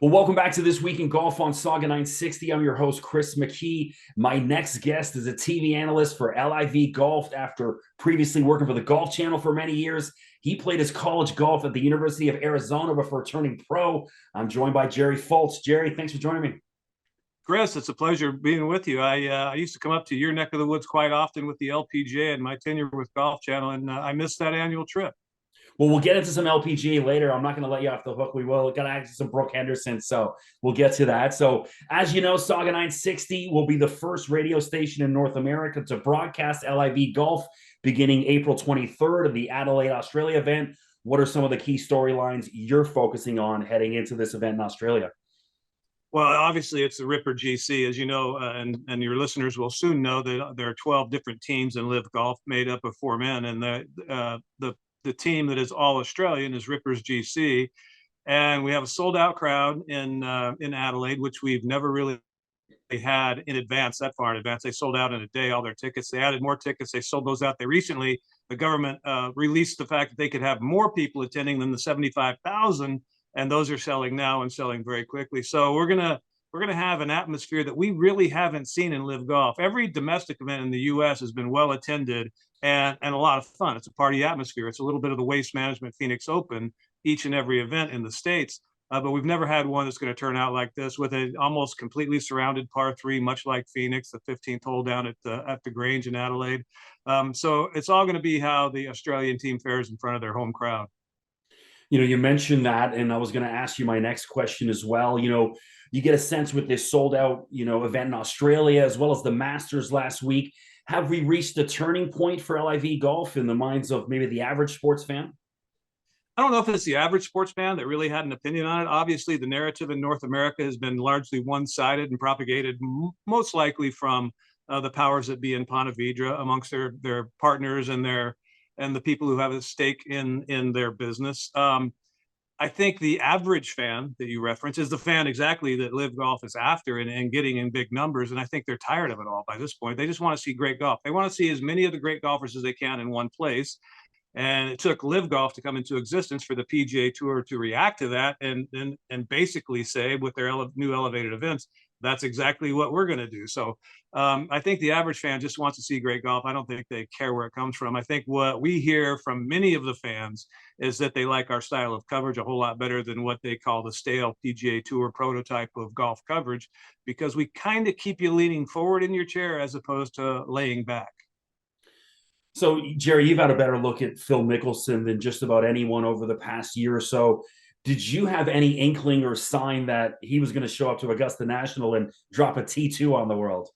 Well, welcome back to This Week in Golf on Saga 960. I'm your host, Chris McKee. My next guest is a TV analyst for LIV Golf after previously working for the Golf Channel for many years. He played his college golf at the University of Arizona before turning pro. I'm joined by Jerry Foltz. Jerry, thanks for joining me. Chris, it's a pleasure being with you. I used to come up to your neck of the woods quite often with the LPGA and my tenure with Golf Channel, and I missed that annual trip. Well, we'll get into some LPGA later. I'm not going to let you off the hook. We will. We're going to ask some Brooke Henderson, so we'll get to that. So, as you know, Saga 960 will be the first radio station in North America to broadcast LIV Golf beginning April 23rd of the Adelaide, Australia event. What are some of the key storylines you're focusing on heading into this event in Australia? Well, obviously, it's the Ripper GC, as you know, and your listeners will soon know that there are 12 different teams in LIV Golf made up of 4 men, and the team that is all Australian is Ripper's GC, and we have a sold-out crowd in Adelaide, which we've never really had in advance, that far in advance. They sold out in a day, all their tickets. They added more tickets. They sold those out. They recently, the government released the fact that they could have more people attending than the 75,000, and those are selling now and selling very quickly. So we're gonna have an atmosphere that we really haven't seen in LIV Golf. Every domestic event in the U.S. has been well attended and a lot of fun. It's a party atmosphere. It's a little bit of the Waste Management Phoenix Open each and every event in the States. But we've never had one that's going to turn out like this, with an almost completely surrounded par 3, much like Phoenix, the 15th hole down at the Grange in Adelaide. So it's all going to be how the Australian team fares in front of their home crowd. You know, you mentioned that, and I was going to ask you my next question as well. You know, you get a sense with this sold out, event in Australia, as well as the Masters last week. Have we reached a turning point for LIV Golf in the minds of maybe the average sports fan? I don't know if it's the average sports fan that really had an opinion on it. Obviously, the narrative in North America has been largely one-sided and propagated most likely from the powers that be in Ponte Vedra amongst their partners and the people who have a stake in their business. I think the average fan that you reference is the fan exactly that LIV Golf is after and getting in big numbers. And I think they're tired of it all by this point. They just want to see great golf. They want to see as many of the great golfers as they can in one place. And it took LIV Golf to come into existence for the PGA Tour to react to that and basically say, with their new elevated events, that's exactly what we're going to do. So I think the average fan just wants to see great golf. I don't think they care where it comes from. I think what we hear from many of the fans is that they like our style of coverage a whole lot better than what they call the stale PGA Tour prototype of golf coverage, because we kind of keep you leaning forward in your chair as opposed to laying back. So, Jerry, you've had a better look at Phil Mickelson than just about anyone over the past year or so. Did you have any inkling or sign that he was going to show up to Augusta National and drop a T2 on the world?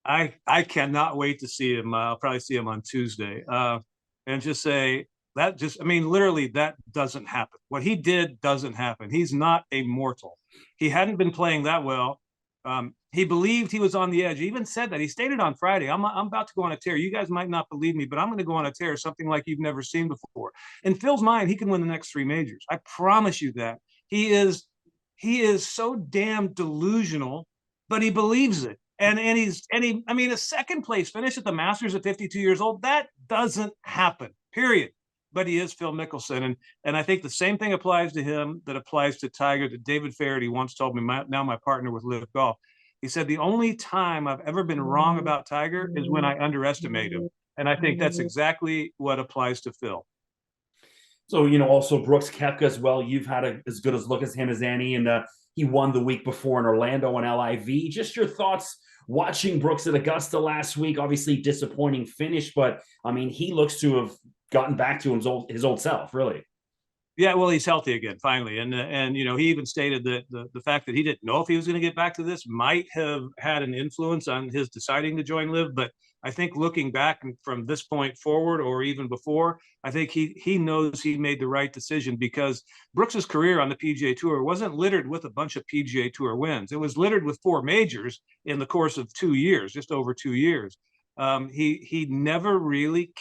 I cannot wait to see him. I'll probably see him on Tuesday and just say that literally that doesn't happen. What he did doesn't happen. He's not a mortal. He hadn't been playing that well. He believed he was on the edge. He even said that. He stated on Friday, I'm about to go on a tear. You guys might not believe me, but I'm going to go on a tear, something like you've never seen before. In Phil's mind, he can win the next 3 majors. I promise you that. He is so damn delusional, but he believes it. And a second place finish at the Masters at 52 years old, that doesn't happen, period. But he is Phil Mickelson. And I think the same thing applies to him that applies to Tiger, that David Feherty once told me, now my partner with LIV Golf. He said, the only time I've ever been wrong about Tiger is when I underestimate him. And I think that's exactly what applies to Phil. So, also Brooks Koepka as well. You've had as good a look as him as any, and he won the week before in Orlando on LIV. Just your thoughts watching Brooks at Augusta last week. Obviously disappointing finish, but he looks to have gotten back to his old self, really. Yeah, well, he's healthy again, finally. And he even stated that the fact that he didn't know if he was going to get back to this might have had an influence on his deciding to join LIV. But I think looking back from this point forward, or even before, I think he knows he made the right decision, because Brooks's career on the PGA Tour wasn't littered with a bunch of PGA Tour wins. It was littered with 4 majors in the course of 2 years, just over 2 years. He never really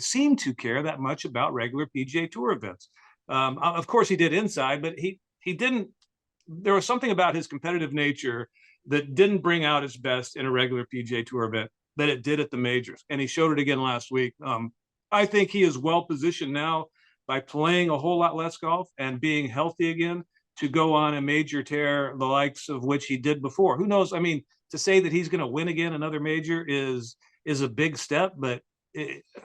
seemed to care that much about regular PGA Tour events. Of course, he did inside, but he didn't. There was something about his competitive nature that didn't bring out his best in a regular PGA Tour event that it did at the majors, and he showed it again last week. I think he is well positioned now by playing a whole lot less golf and being healthy again to go on a major tear, the likes of which he did before. Who knows? I mean, to say that he's going to win again another major is a big step, but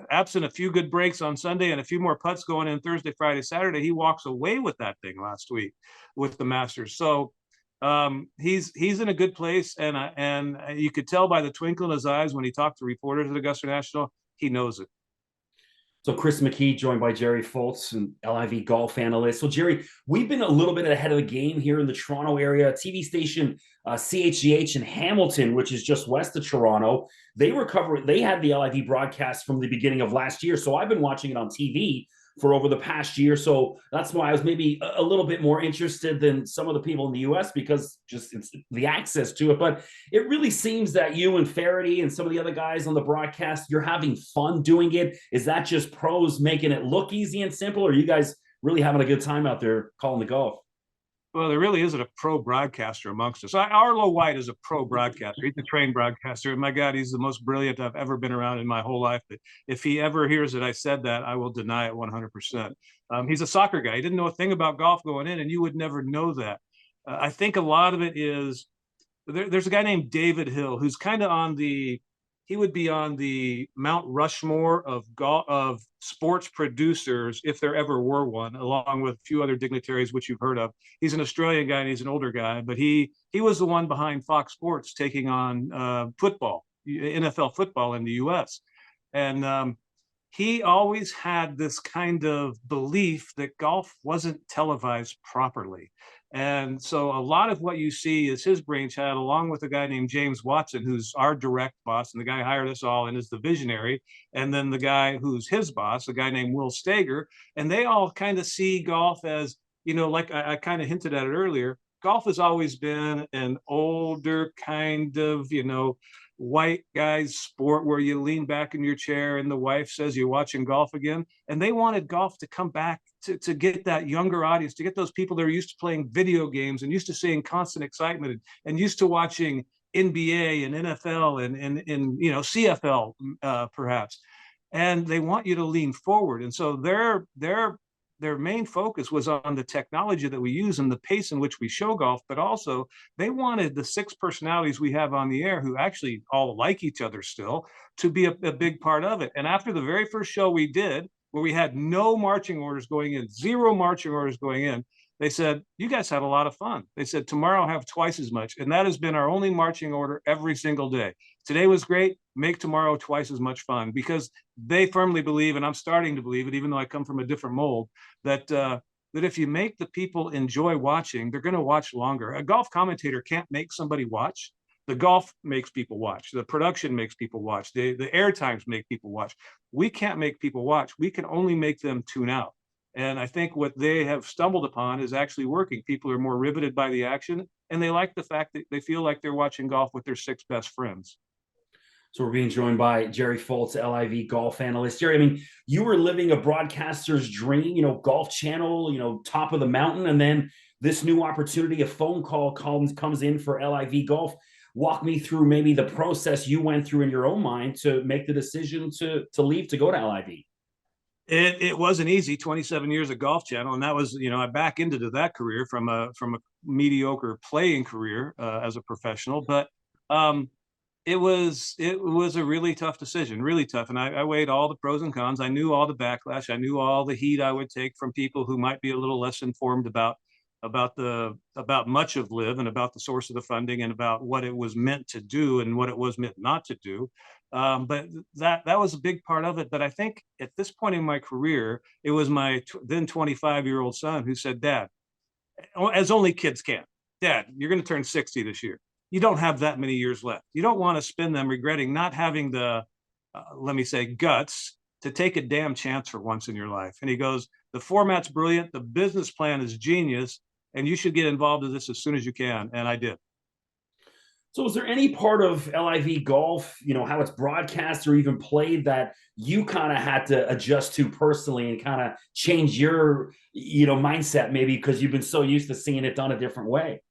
absent a few good breaks on Sunday and a few more putts going in Thursday, Friday, Saturday, he walks away with that thing last week with the Masters. So he's in a good place, and you could tell by the twinkle in his eyes when he talked to reporters at Augusta National, he knows it. So Chris McKee joined by Jerry Foltz, and LIV Golf analyst. So Jerry, we've been a little bit ahead of the game here in the Toronto area. TV station CHGH in Hamilton, which is just west of Toronto, they had the LIV broadcast from the beginning of last year. So I've been watching it on TV for over the past year. So that's why I was maybe a little bit more interested than some of the people in the US, because just it's the access to it. But it really seems that you and Faraday and some of the other guys on the broadcast, you're having fun doing it. Is that just pros making it look easy and simple, or are you guys really having a good time out there calling the golf? Well, there really isn't a pro broadcaster amongst us. Arlo White is a pro broadcaster. He's a trained broadcaster. And my God, he's the most brilliant I've ever been around in my whole life. But if he ever hears that I said that, I will deny it 100%. He's a soccer guy. He didn't know a thing about golf going in, and you would never know that. I think a lot of it is there's a guy named David Hill who's kind of he would be on the Mount Rushmore of sports producers, if there ever were one, along with a few other dignitaries, which you've heard of. He's an Australian guy and he's an older guy, but he was the one behind Fox Sports taking on football, NFL football in the US. And he always had this kind of belief that golf wasn't televised properly. And so a lot of what you see is his brainchild, along with a guy named James Watson, who's our direct boss, and the guy hired us all and is the visionary. And then the guy who's his boss, a guy named Will Stager. And they all kind of see golf as, like I kind of hinted at it earlier, golf has always been an older kind of, white guy's sport where you lean back in your chair and the wife says you're watching golf again. And they wanted golf to come back to get that younger audience, to get those people that are used to playing video games and used to seeing constant excitement and used to watching NBA and NFL and CFL perhaps. And they want you to lean forward. And so their main focus was on the technology that we use and the pace in which we show golf, but also they wanted the 6 personalities we have on the air, who actually all like each other still, to be a big part of it. And after the very first show we did, where we had no marching orders going in, 0 marching orders going in, they said, you guys had a lot of fun. They said, tomorrow I'll have twice as much. And that has been our only marching order every single day. Today was great. Make tomorrow twice as much fun, because they firmly believe, and I'm starting to believe it, even though I come from a different mold, that if you make the people enjoy watching, they're going to watch longer. A golf commentator can't make somebody watch. The golf makes people watch. The production makes people watch. The air times make people watch. We can't make people watch. We can only make them tune out. And I think what they have stumbled upon is actually working. People are more riveted by the action, and they like the fact that they feel like they're watching golf with their 6 best friends. So we're being joined by Jerry Foltz, LIV Golf analyst. Jerry, I mean, you were living a broadcaster's dream, Golf Channel, top of the mountain, and then this new opportunity, a phone call comes in for LIV Golf. Walk me through maybe the process you went through in your own mind to make the decision to leave, to go to LIV. It wasn't easy. 27 years of Golf Channel, and that was, I back into that career from a mediocre playing career as a professional, but it was a really tough decision, really tough. And I weighed all the pros and cons. I knew all the backlash. I knew all the heat I would take from people who might be a little less informed about much of LIV and about the source of the funding and about what it was meant to do and what it was meant not to do. But that was a big part of it. But I think at this point in my career, it was my then 25-year-old son who said, Dad, as only kids can, Dad, you're going to turn 60 this year. You don't have that many years left. You don't want to spend them regretting not having the, let me say, guts to take a damn chance for once in your life. And he goes, the format's brilliant. The business plan is genius. And you should get involved in this as soon as you can. And I did. So is there any part of LIV Golf, how it's broadcast or even played, that you kind of had to adjust to personally and kind of change your, mindset, maybe because you've been so used to seeing it done a different way?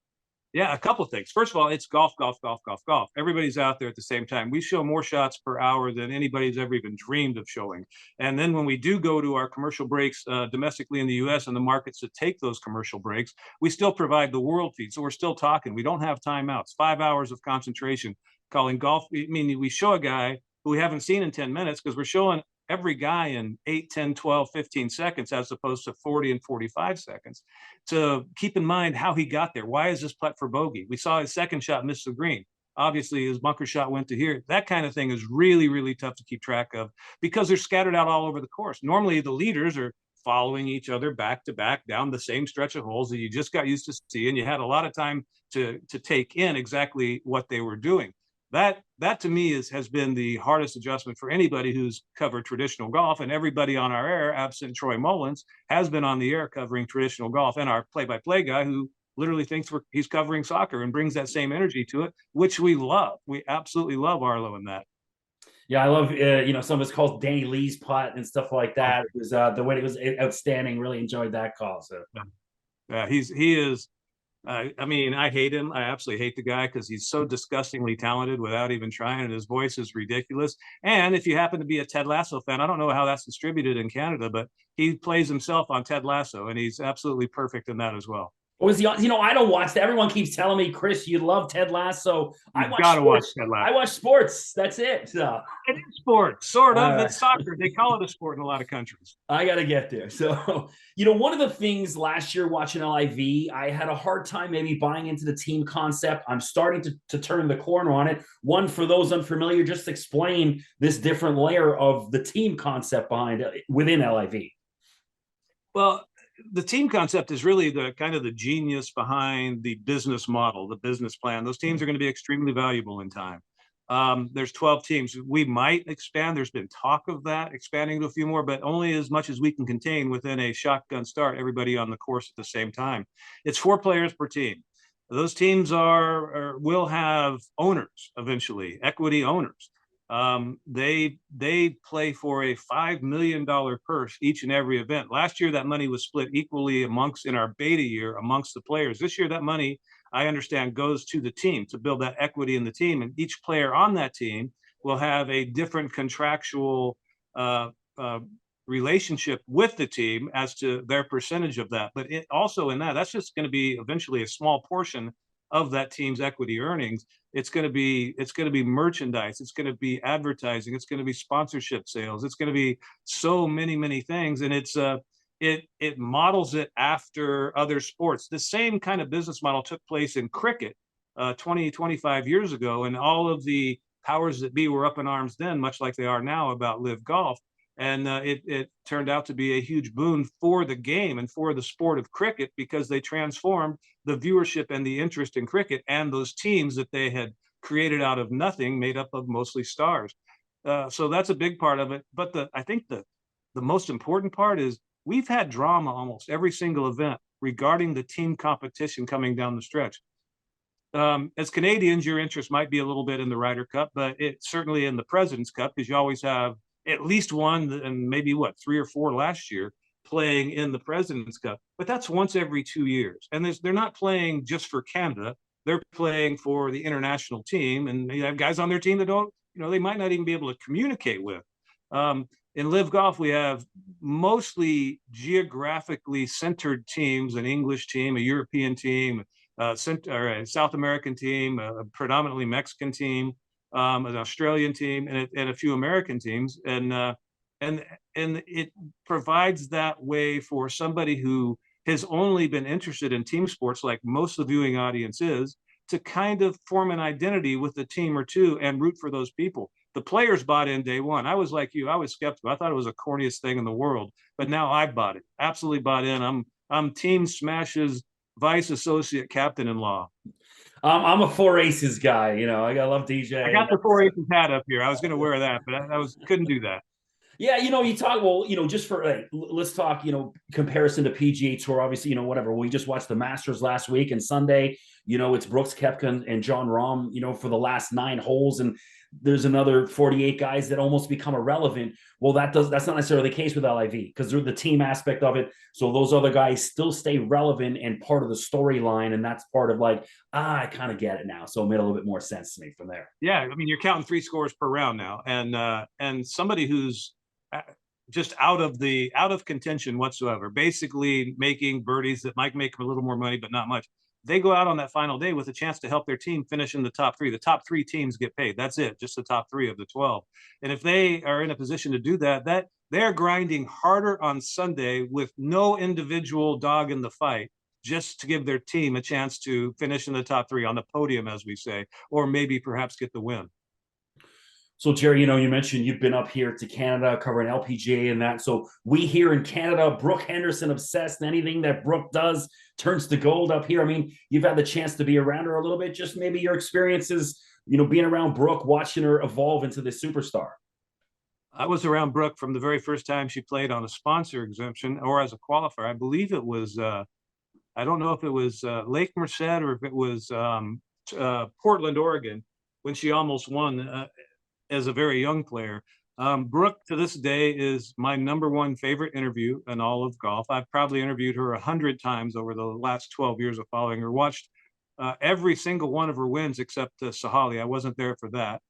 Yeah, a couple of things. First of all, it's golf, golf, golf, golf, golf. Everybody's out there at the same time. We show more shots per hour than anybody's ever even dreamed of showing. And then when we do go to our commercial breaks domestically in the U.S. and the markets that take those commercial breaks, we still provide the world feed. So we're still talking. We don't have timeouts. 5 hours of concentration calling golf. I mean, we show a guy who we haven't seen in 10 minutes because we're showing every guy in 8, 10, 12, 15 seconds, as opposed to 40 and 45 seconds. To keep in mind how he got there. Why is this putt for bogey? We saw his second shot miss the green. Obviously, his bunker shot went to here. That kind of thing is really, really tough to keep track of because they're scattered out all over the course. Normally, the leaders are following each other back to back down the same stretch of holes that you just got used to seeing. You had a lot of time to take in exactly what they were doing. That to me has been the hardest adjustment for anybody who's covered traditional golf, and everybody on our air, absent Troy Mullins, has been on the air covering traditional golf, and our play-by-play guy who literally thinks he's covering soccer and brings that same energy to it, which we love. We absolutely love Arlo in that. Yeah, I love some of his calls, Danny Lee's putt and stuff like that. It was the way it was outstanding. Really enjoyed that call. So yeah, he is. I mean, I hate him. I absolutely hate the guy because he's so disgustingly talented without even trying, and his voice is ridiculous. And if you happen to be a Ted Lasso fan, I don't know how that's distributed in Canada, but he plays himself on Ted Lasso, and he's absolutely perfect in that as well. Was he on? I don't watch that. Everyone keeps telling me, Chris, you love Ted Lasso. I watch Ted Lasso. I watch sports. That's it. So. It is sports, sort of. It's soccer. They call it a sport in a lot of countries. I got to get there. So, one of the things last year watching LIV, I had a hard time maybe buying into the team concept. I'm starting to turn the corner on it. One, for those unfamiliar, just explain this different layer of the team concept behind it within LIV. Well, the team concept is really the kind of the genius behind the business model, the business plan. Those teams are going to be extremely valuable in time. There's 12 teams. We might expand. There's been talk of that, expanding to a few more, but only as much as we can contain within a shotgun start, everybody on the course at the same time. It's 4 players per team. Those teams will have owners eventually, equity owners. They play for a $5 million purse each and every event. Last year, that money was split equally in our beta year amongst the players. This year, that money, I understand, goes to the team to build that equity in the team. And each player on that team will have a different contractual relationship with the team as to their percentage of that. But also in that's just going to be eventually a small portion of that team's equity earnings. It's going to be merchandise. It's going to be advertising. It's going to be sponsorship sales. It's going to be so many things. And it models it after other sports. The same kind of business model took place in cricket 25 years ago. And all of the powers that be were up in arms then, much like they are now about LIV Golf. And it turned out to be a huge boon for the game and for the sport of cricket because they transformed the viewership and the interest in cricket and those teams that they had created out of nothing, made up of mostly stars. So that's a big part of it. But I think the most important part is we've had drama almost every single event regarding the team competition coming down the stretch. As Canadians, your interest might be a little bit in the Ryder Cup, but it's certainly in the President's Cup because you always have at least one and maybe 3 or 4 last year playing in the President's Cup. But that's once every 2 years. And they're not playing just for Canada. They're playing for the international team. And they have guys on their team that don't, they might not even be able to communicate with. In LIV Golf, we have mostly geographically centered teams, an English team, a European team, a South American team, a predominantly Mexican team, an Australian team, and a few American teams, and it provides that way for somebody who has only been interested in team sports, like most of the viewing audience is, to kind of form an identity with the team or two and root for those people. The players bought in day one. I was like you. I was skeptical. I thought it was the corniest thing in the world, but now I bought it. Absolutely bought in. I'm Team Smash's vice associate captain-in-law. I'm a 4 Aces guy. I love DJ. I got the 4 Aces hat up here. I was going to wear that, but I couldn't do that. Yeah, you talk, just for, let's talk, comparison to PGA Tour, obviously, whatever. We just watched the Masters last week and Sunday, it's Brooks Koepka and John Rahm, for the last 9 holes. And there's another 48 guys that almost become irrelevant. Well, that's not necessarily the case with LIV because they're the team aspect of it. So those other guys still stay relevant and part of the storyline. And that's part of like, I kind of get it now. So it made a little bit more sense to me from there. Yeah, I mean, you're counting 3 scores per round now, and somebody who's just out of contention whatsoever, basically making birdies that might make them a little more money, but not much. They go out on that final day with a chance to help their team finish in the top 3. The top 3 teams get paid. That's it, just the top 3 of the 12. And if they are in a position to do that, they're grinding harder on Sunday with no individual dog in the fight, just to give their team a chance to finish in the top 3 on the podium, as we say, or maybe perhaps get the win. So, Jerry, you mentioned you've been up here to Canada covering LPGA and that. So we here in Canada, Brooke Henderson obsessed. Anything that Brooke does turns to gold up here. I mean, you've had the chance to be around her a little bit. Just maybe your experiences, being around Brooke, watching her evolve into this superstar. I was around Brooke from the very first time she played on a sponsor exemption or as a qualifier. I believe it was, I don't know if it was Lake Merced or if it was Portland, Oregon, when she almost won as a very young player. Brooke, to this day, is my #1 favorite interview in all of golf. I've probably interviewed her 100 times over the last 12 years of following her, watched every single one of her wins except Sahali. I wasn't there for that.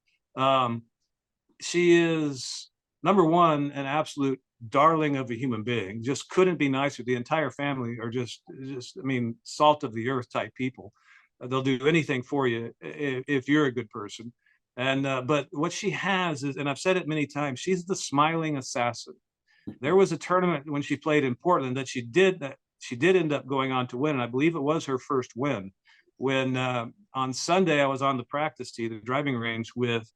She is, #1, an absolute darling of a human being. Just couldn't be nicer. The entire family are just I mean, salt of the earth type people. They'll do anything for you if you're a good person. And but what she has is, and I've said it many times, she's the smiling assassin. There was a tournament when she played in Portland that she did end up going on to win, and I believe it was her first win. When on Sunday I was on the practice tee, the driving range with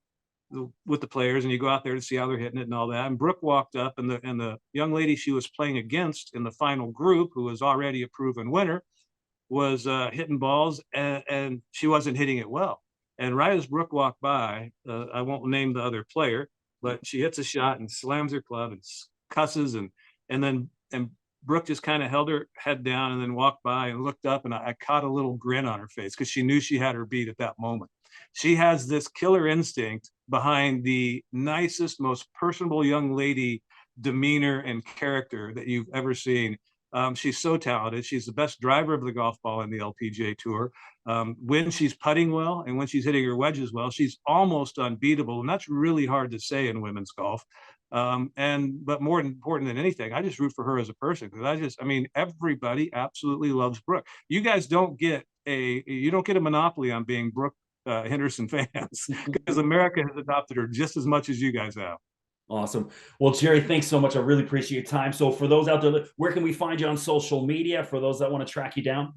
the players, and you go out there to see how they're hitting it and all that. And Brooke walked up, and the young lady she was playing against in the final group, who was already a proven winner, was hitting balls, and she wasn't hitting it well. And right as Brooke walked by, I won't name the other player, but she hits a shot and slams her club and cusses, and Brooke just kind of held her head down and then walked by and looked up, and I caught a little grin on her face because she knew she had her beat at that moment. She has this killer instinct behind the nicest, most personable young lady demeanor and character that you've ever seen. She's so talented. She's the best driver of the golf ball in the LPGA Tour. When she's putting well and when she's hitting her wedges well, she's almost unbeatable. And that's really hard to say in women's golf. But more important than anything, I just root for her as a person because I mean, everybody absolutely loves Brooke. You guys don't get a monopoly on being Brooke Henderson fans because America has adopted her just as much as you guys have. Awesome. Well, Jerry, thanks so much. I really appreciate your time. So for those out there, where can we find you on social media for those that want to track you down?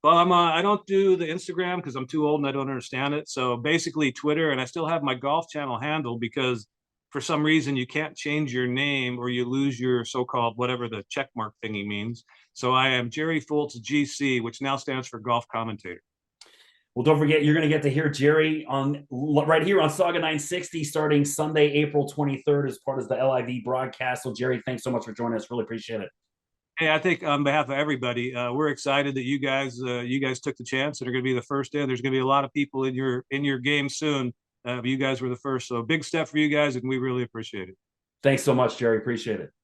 Well, I don't do the Instagram because I'm too old and I don't understand it. So basically Twitter, and I still have my golf channel handle because for some reason you can't change your name or you lose your so-called whatever the check mark thingy means. So I am Jerry Foltz GC, which now stands for golf commentator. Well, don't forget, you're going to get to hear Jerry right here on Saga 960 starting Sunday, April 23rd as part of the LIV broadcast. So, Jerry, thanks so much for joining us. Really appreciate it. Hey, I think on behalf of everybody, we're excited that you guys took the chance and are going to be the first in. There's going to be a lot of people in your game soon. You guys were the first. So big step for you guys, and we really appreciate it. Thanks so much, Jerry. Appreciate it.